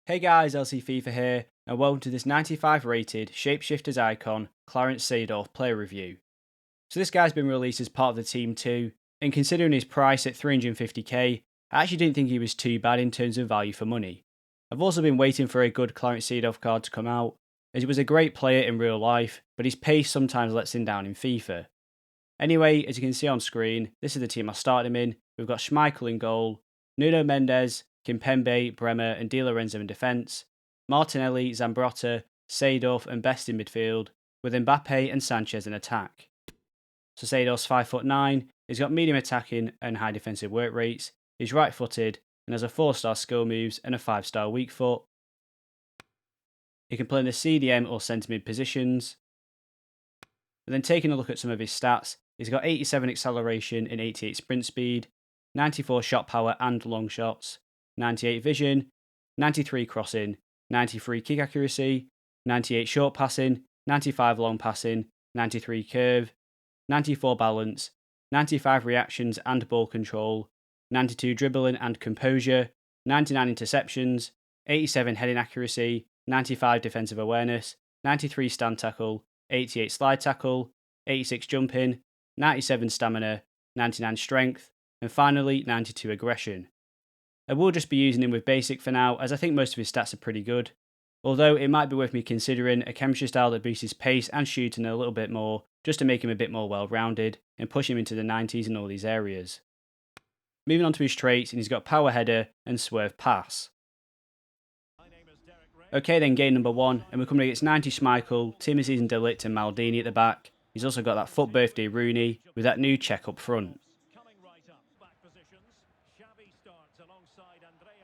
Hey guys, LC Fifa here, and welcome to this 95 rated Shapeshifters icon, Clarence Seedorf player review. So this guy's been released as part of the team too, and considering his price at 350k, I actually didn't think he was too bad in terms of value for money. I've also been waiting for a good Clarence Seedorf card to come out, as he was a great player in real life, but his pace sometimes lets him down in FIFA. Anyway, as you can see on screen, this is the team I started him in. We've got Schmeichel in goal, Nuno Mendes, Kimpembe, Bremer and Di Lorenzo in defence, Martinelli, Zambrotta, Seedorf and Best in midfield, with Mbappe and Sanchez in attack. So Seedorf's 5'9", he's got medium attacking and high defensive work rates, he's right-footed and has a 4-star skill moves and a 5-star weak foot. He can play in the CDM or centre mid positions. And then taking a look at some of his stats, he's got 87 acceleration and 88 sprint speed, 94 shot power and long shots, 98 vision, 93 crossing, 93 kick accuracy, 98 short passing, 95 long passing, 93 curve, 94 balance, 95 reactions and ball control, 92 dribbling and composure, 99 interceptions, 87 heading accuracy, 95 defensive awareness, 93 stand tackle, 88 slide tackle, 86 jumping, 97 stamina, 99 strength, and finally 92 aggression. I will just be using him with basic for now, as I think most of his stats are pretty good, although it might be worth me considering a chemistry style that boosts his pace and shooting a little bit more, just to make him a bit more well-rounded, and push him into the 90s in all these areas. Moving on to his traits, and he's got power header and swerve pass. Okay then, game number 1, and we're coming against 90 Schmeichel, Team of Season De Ligt and Maldini at the back. He's also got that foot birthday Rooney, with that new check up front.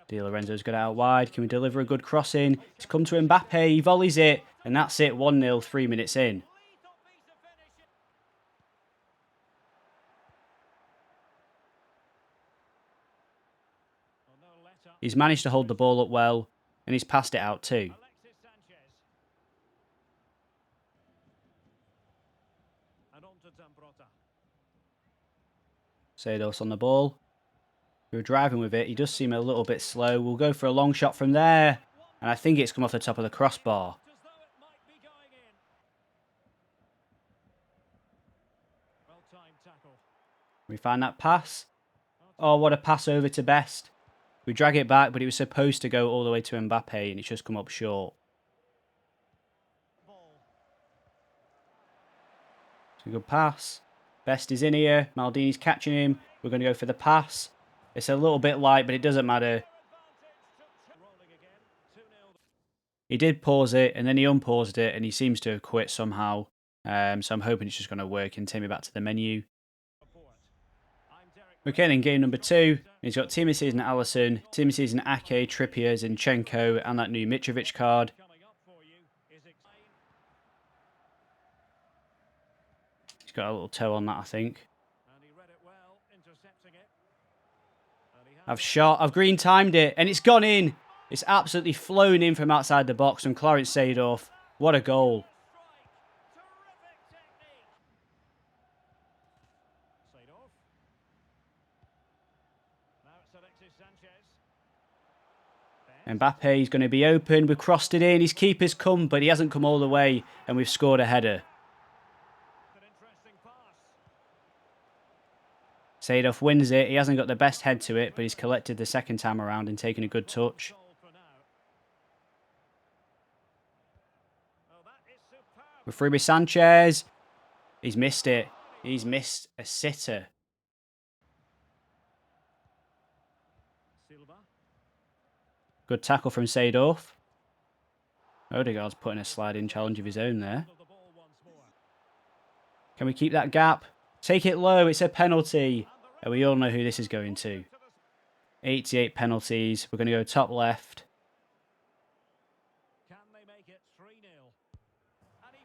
Di Lorenzo's got it out wide, can we deliver a good crossing? It's come to Mbappe, he volleys it, and that's it, 1-0, 3 minutes in. He's managed to hold the ball up well, and he's passed it out too. Seedorf's on the ball. We were driving with it. He does seem a little bit slow. We'll go for a long shot from there. And I think it's come off the top of the crossbar. We find that pass. Oh, what a pass over to Best. We drag it back, but it was supposed to go all the way to Mbappe, and it's just come up short. It's a good pass. Best is in here. Maldini's catching him. We're going to go for the pass. It's a little bit light, but it doesn't matter. He did pause it, and then he unpaused it, and he seems to have quit somehow. So I'm hoping it's just going to work and take me back to the menu. Okay, then game number 2. He's got Team of Season Alisson, Team of Season Ake, Trippier, Zinchenko, and that new Mitrovic card. He's got a little toe on that, I think. I've green timed it, and it's gone in. It's absolutely flown in from outside the box from Clarence Seedorf. What a goal. Mbappe is going to be open. We've crossed it in. His keeper's come, but he hasn't come all the way, and we've scored a header. Seedorf wins it. He hasn't got the best head to it, but he's collected the second time around and taken a good touch. We're through with Sanchez. He's missed it. He's missed a sitter. Good tackle from Seedorf. Odegaard's putting a sliding challenge of his own there. Can we keep that gap? Take it low. It's a penalty. And we all know who this is going to. 88 penalties. We're going to go top left.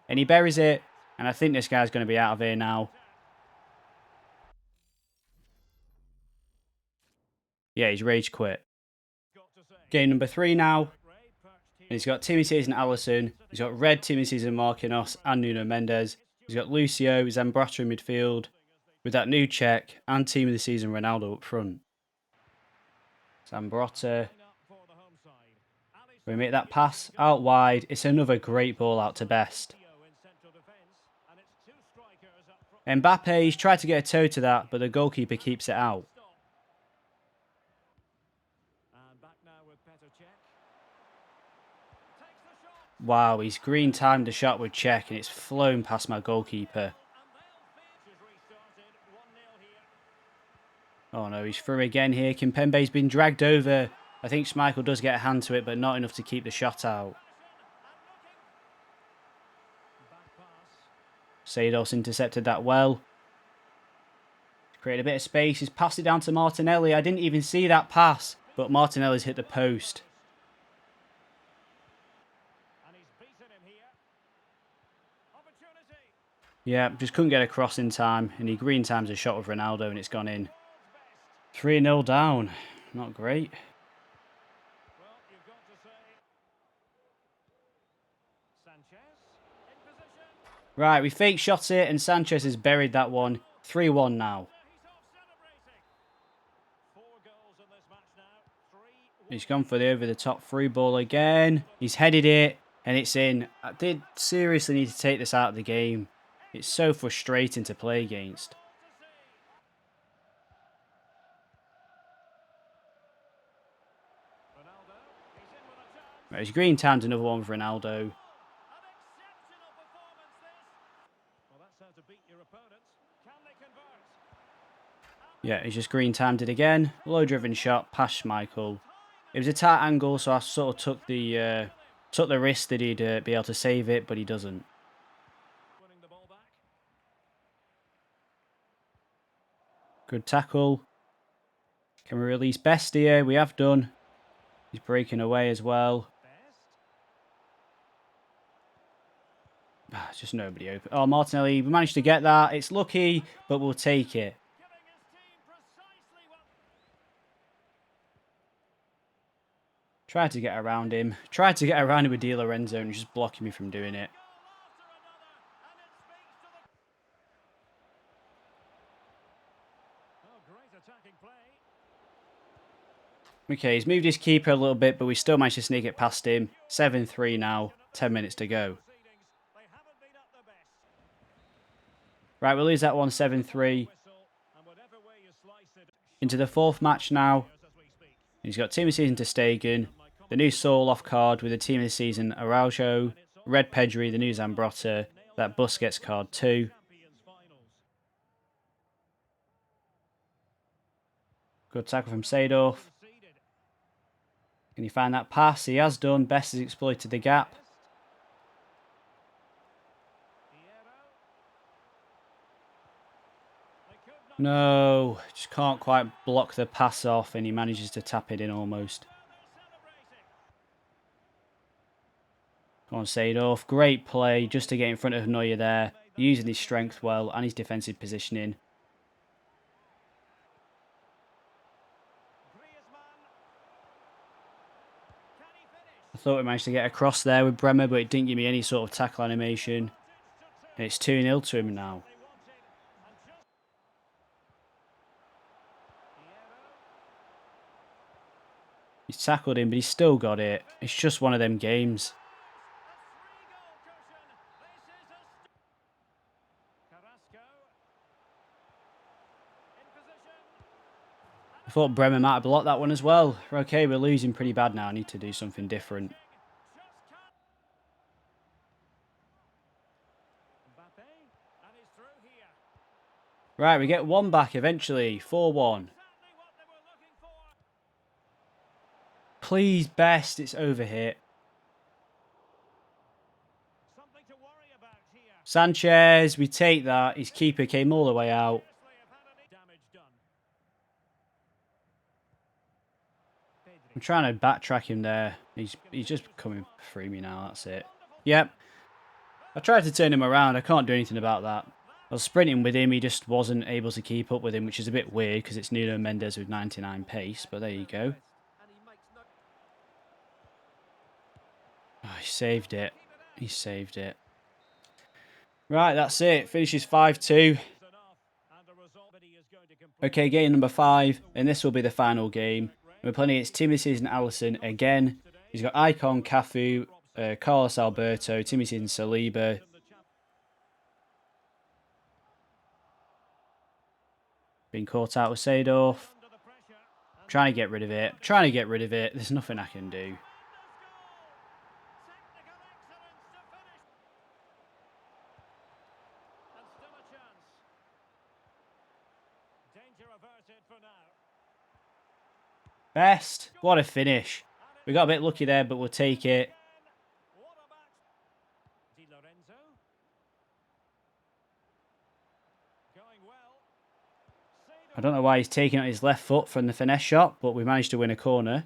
And he buries it. And I think this guy's going to be out of here now. Yeah, he's rage quit. Game number 3 now. And he's got Team of Season Alisson. He's got red Team of Season Marquinhos and Nuno Mendes. He's got Lucio, Zambrotta in midfield. With that new check and Team of the Season Ronaldo up front. Zambrotta. We make that pass out wide. It's another great ball out to Best. Mbappe's tried to get a toe to that, but the goalkeeper keeps it out. Wow, he's green timed the shot with Czech and it's flown past my goalkeeper. Oh no, he's through again here. Kimpembe's been dragged over. I think Schmeichel does get a hand to it, but not enough to keep the shot out. Seedorf's intercepted that well. Created a bit of space. He's passed it down to Martinelli. I didn't even see that pass, but Martinelli's hit the post. Yeah, just couldn't get across in time, and he green times a shot with Ronaldo and it's gone in. 3-0 down. Not great. Right, we fake shot it and Sanchez has buried that one. 3-1 now. He's gone for the over-the-top through ball again. He's headed it and it's in. I did seriously need to take this out of the game. It's so frustrating to play against. Right, he's green timed another one for Ronaldo. Yeah, he's just green timed it again. Low driven shot past Schmeichel. It was a tight angle, so I sort of took the risk that he'd be able to save it, but he doesn't. Good tackle. Can we release Best here? We have done. He's breaking away as well. It's just nobody open. Oh, Martinelli, we managed to get that. It's lucky, but we'll take it. Tried to get around him. Tried to get around him with Di Lorenzo and just blocking me from doing it. Okay, he's moved his keeper a little bit, but we still managed to sneak it past him. 7-3 now. 10 minutes to go. Right, we'll lose that one 7-3. Into the fourth match now. He's got Team of the Season to Stegen. The new Saul off card with the Team of the Season Araujo. Red Pedri, the new Zambrotta. That Busquets card too. Good tackle from Seedorf. Can he find that pass? He has done. Best has exploited the gap. No, just can't quite block the pass off and he manages to tap it in almost. Come on, Seedorf. Great play just to get in front of Neuer there. Using his strength well and his defensive positioning. I thought we managed to get across there with Bremer, but it didn't give me any sort of tackle animation. And it's 2-0 to him now. He's tackled him, but he's still got it. It's just one of them games. I thought Bremer might have blocked that one as well. Okay, we're losing pretty bad now. I need to do something different. Right, we get one back eventually. 4-1. Please, Best. It's overhit. Sanchez, we take that. His keeper came all the way out. I'm trying to backtrack him there. He's just coming through me now. That's it. Yep. I tried to turn him around. I can't do anything about that. I was sprinting with him. He just wasn't able to keep up with him, which is a bit weird because it's Nuno Mendes with 99 pace. But there you go. Oh, he saved it. He saved it. Right, that's it. Finishes 5-2. Okay, game number 5. And this will be the final game. We're playing against Team of the Season Alisson again. He's got Icon, Cafu, Carlos Alberto, Timothy and Saliba. Being caught out with Seedorf. Trying to get rid of it. Trying to get rid of it. There's nothing I can do. Best. What a finish. We got a bit lucky there, but we'll take it. I don't know why he's taking out his left foot from the finesse shot, but we managed to win a corner.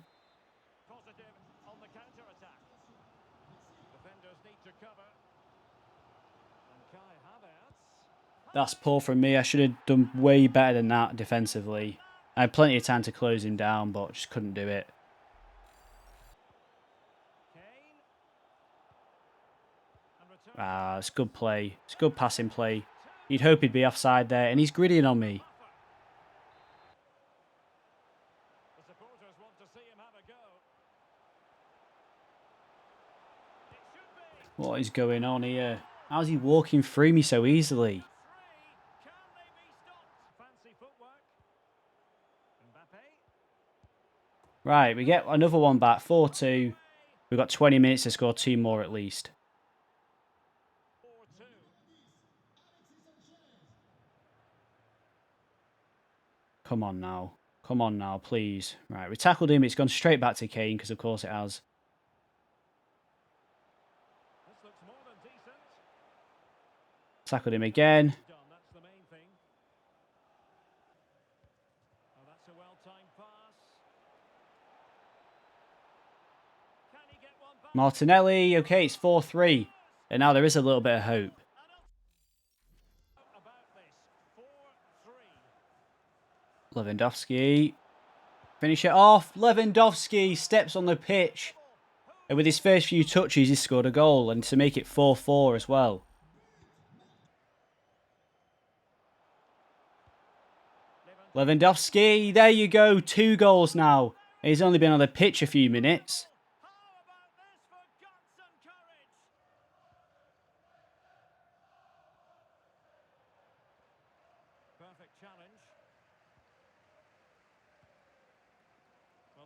That's poor from me. I should have done way better than that defensively. I had plenty of time to close him down, but just couldn't do it. It's good play. It's good passing play. You'd hope he'd be offside there, and he's grittying on me. What is going on here? How's he walking through me so easily? Right, we get another one back, 4-2. We've got 20 minutes to score 2 more at least. Come on now. Come on now, please. Right, we tackled him. It's gone straight back to Kane, because of course it has. Tackled him again. Martinelli. Okay, it's 4-3. And now there is a little bit of hope. Lewandowski. Finish it off. Lewandowski steps on the pitch. And with his first few touches, he scored a goal. And to make it 4-4 as well. Lewandowski. There you go. 2 goals now. And he's only been on the pitch a few minutes.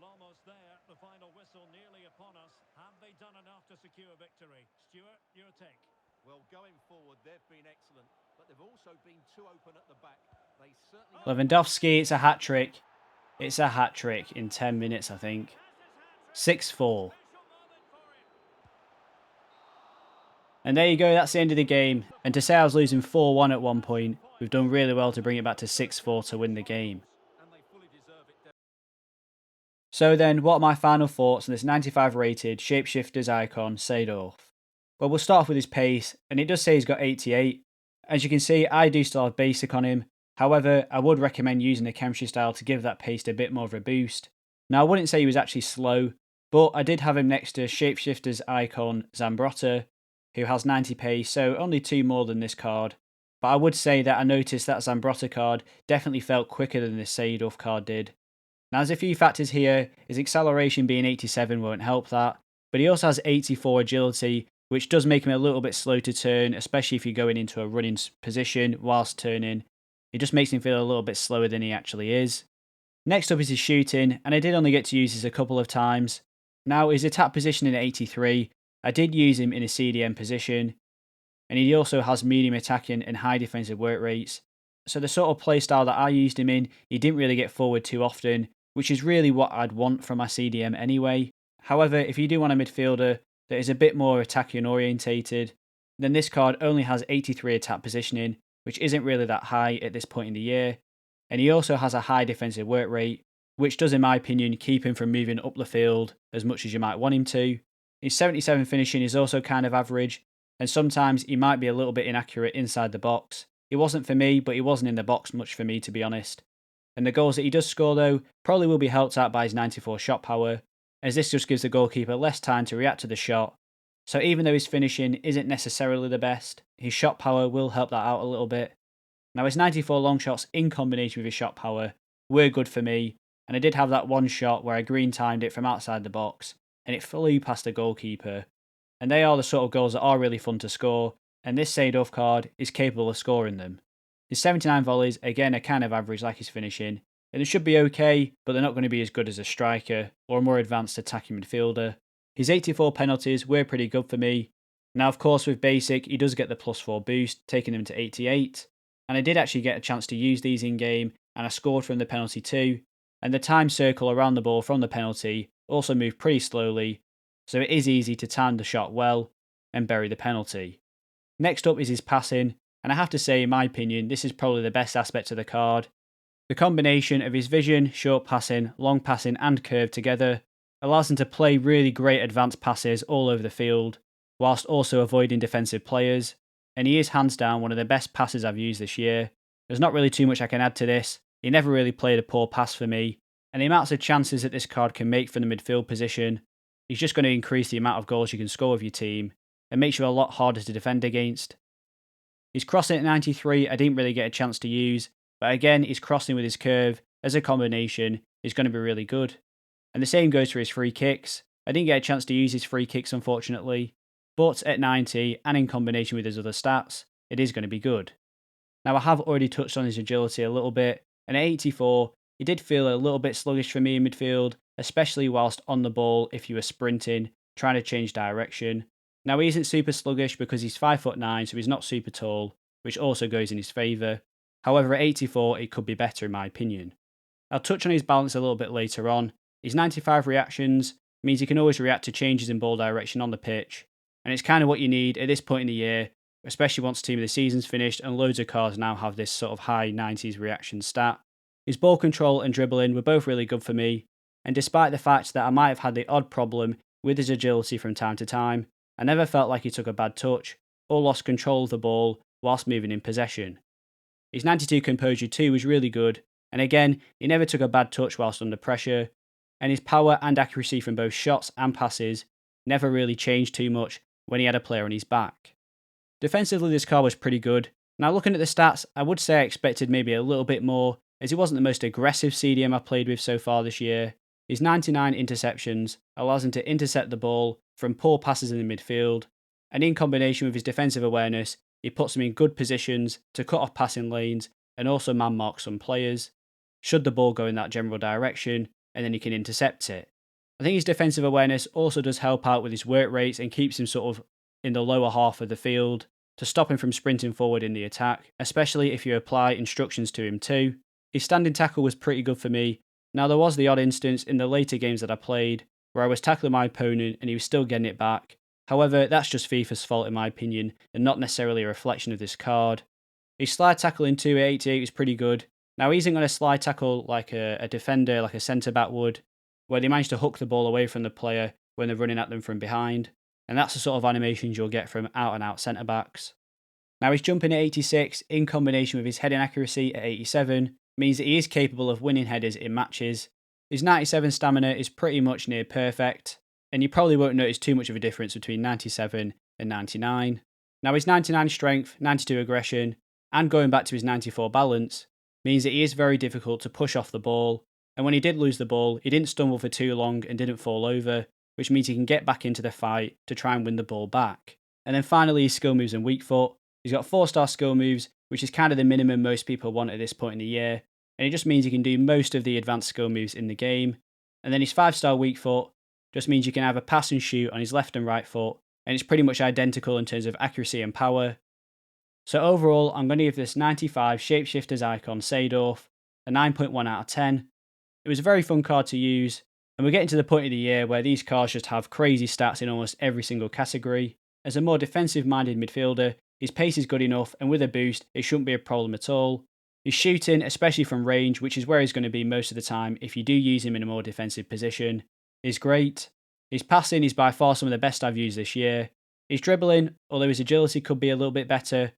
Almost there, the final whistle nearly upon us. Have they done enough to secure victory? Stuart, your take. Well, going forward, they've been excellent, but they've also been too open at the back. They certainly Lewandowski, it's a hat-trick. It's a hat-trick in 10 minutes, I think. 6-4. And there you go, that's the end of the game. And to say I was losing 4-1 at one point, we've done really well to bring it back to 6-4 to win the game. So then, what are my final thoughts on this 95 rated Shapeshifters icon, Seedorf? Well, we'll start off with his pace, and it does say he's got 88. As you can see, I do still have basic on him. However, I would recommend using the chemistry style to give that pace a bit more of a boost. Now, I wouldn't say he was actually slow, but I did have him next to Shapeshifters icon Zambrotta, who has 90 pace, so only 2 more than this card. But I would say that I noticed that Zambrotta card definitely felt quicker than this Seedorf card did. Now, there's a few factors here. His acceleration being 87 won't help that, but he also has 84 agility, which does make him a little bit slow to turn, especially if you're going into a running position whilst turning. It just makes him feel a little bit slower than he actually is. Next up is his shooting, and I did only get to use this a couple of times. Now, his attack position in 83, I did use him in a CDM position, and he also has medium attacking and high defensive work rates. So the sort of playstyle that I used him in, he didn't really get forward too often, which is really what I'd want from my CDM anyway. However, if you do want a midfielder that is a bit more attacking orientated, then this card only has 83 attack positioning, which isn't really that high at this point in the year. And he also has a high defensive work rate, which does in my opinion keep him from moving up the field as much as you might want him to. His 77 finishing is also kind of average, and sometimes he might be a little bit inaccurate inside the box. It wasn't for me, but he wasn't in the box much for me, to be honest. And the goals that he does score, though, probably will be helped out by his 94 shot power, as this just gives the goalkeeper less time to react to the shot. So even though his finishing isn't necessarily the best, his shot power will help that out a little bit. Now, his 94 long shots in combination with his shot power were good for me, and I did have that one shot where I green timed it from outside the box, and it flew past the goalkeeper. And they are the sort of goals that are really fun to score, and this Seedorf card is capable of scoring them. His 79 volleys, again, are kind of average like his finishing, and they should be okay, but they're not going to be as good as a striker or a more advanced attacking midfielder. His 84 penalties were pretty good for me. Now, of course, with basic, he does get the +4 boost, taking him to 88, and I did actually get a chance to use these in game, and I scored from the penalty too, and the time circle around the ball from the penalty also moved pretty slowly, so it is easy to time the shot well and bury the penalty. Next up is his passing, and I have to say, in my opinion, this is probably the best aspect of the card. The combination of his vision, short passing, long passing, and curve together allows him to play really great advanced passes all over the field, whilst also avoiding defensive players, and he is hands down one of the best passes I've used this year. There's not really too much I can add to this. He never really played a poor pass for me, and the amounts of chances that this card can make from the midfield position, he's just going to increase the amount of goals you can score with your team, and makes you a lot harder to defend against. His crossing at 93 I didn't really get a chance to use, but again his crossing with his curve as a combination is going to be really good. And the same goes for his free kicks. I didn't get a chance to use his free kicks unfortunately, but at 90 and in combination with his other stats, it is going to be good. Now I have already touched on his agility a little bit, and at 84 he did feel a little bit sluggish for me in midfield, especially whilst on the ball if you were sprinting, trying to change direction. Now he isn't super sluggish because he's 5'9", so he's not super tall, which also goes in his favour. However, at 84 it could be better in my opinion. I'll touch on his balance a little bit later on. His 95 reactions means he can always react to changes in ball direction on the pitch, and it's kind of what you need at this point in the year, especially once Team of the Season's finished and loads of cards now have this sort of high 90s reaction stat. His ball control and dribbling were both really good for me, and despite the fact that I might have had the odd problem with his agility from time to time, I never felt like he took a bad touch or lost control of the ball whilst moving in possession. His 92 composure too was really good, and again, he never took a bad touch whilst under pressure, and his power and accuracy from both shots and passes never really changed too much when he had a player on his back. Defensively, this card was pretty good. Now looking at the stats, I would say I expected maybe a little bit more, as he wasn't the most aggressive CDM I've played with so far this year. His 99 interceptions allows him to intercept the ball from poor passes in the midfield, and in combination with his defensive awareness, he puts him in good positions to cut off passing lanes and also man-mark some players, should the ball go in that general direction, and then he can intercept it. I think his defensive awareness also does help out with his work rates and keeps him sort of in the lower half of the field to stop him from sprinting forward in the attack, especially if you apply instructions to him too. His standing tackle was pretty good for me. Now there was the odd instance in the later games that I played where I was tackling my opponent and he was still getting it back. However, that's just FIFA's fault in my opinion, and not necessarily a reflection of this card. His slide tackle in 2 at 88 was pretty good. Now he isn't going to slide tackle like a defender, like a centre-back would, where they manage to hook the ball away from the player when they're running at them from behind, and that's the sort of animations you'll get from out-and-out centre-backs. Now his jumping at 86, in combination with his heading accuracy at 87, means that he is capable of winning headers in matches. His 97 stamina is pretty much near perfect, and you probably won't notice too much of a difference between 97 and 99. Now his 99 strength, 92 aggression, and going back to his 94 balance, means that he is very difficult to push off the ball, and when he did lose the ball, he didn't stumble for too long and didn't fall over, which means he can get back into the fight to try and win the ball back. And then finally his skill moves and weak foot. He's got 4-star skill moves, which is kind of the minimum most people want at this point in the year, and it just means he can do most of the advanced skill moves in the game. And then his 5-star weak foot just means you can have a pass and shoot on his left and right foot, and it's pretty much identical in terms of accuracy and power. So overall, I'm going to give this 95 Shapeshifters icon Seedorf a 9.1 out of 10. It was a very fun card to use, and we're getting to the point of the year where these cards just have crazy stats in almost every single category. As a more defensive-minded midfielder, his pace is good enough, and with a boost, it shouldn't be a problem at all. His shooting, especially from range, which is where he's going to be most of the time if you do use him in a more defensive position, is great. His passing is by far some of the best I've used this year. His dribbling, although his agility could be a little bit better,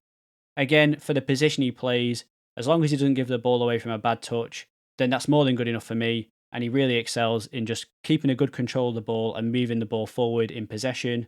again, for the position he plays, as long as he doesn't give the ball away from a bad touch, then that's more than good enough for me, and he really excels in just keeping a good control of the ball and moving the ball forward in possession.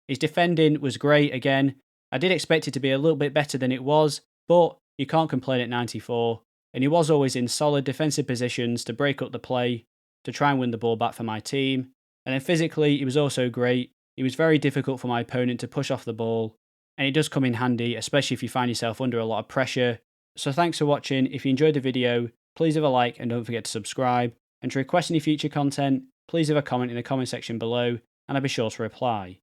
His defending was great again. I did expect it to be a little bit better than it was, but you can't complain at 94, and he was always in solid defensive positions to break up the play, to try and win the ball back for my team, And then physically, he was also great. He was very difficult for my opponent to push off the ball, and it does come in handy, especially if you find yourself under a lot of pressure. So thanks for watching. If you enjoyed the video, please leave a like and don't forget to subscribe. And to request any future content, please leave a comment in the comment section below, and I'll be sure to reply.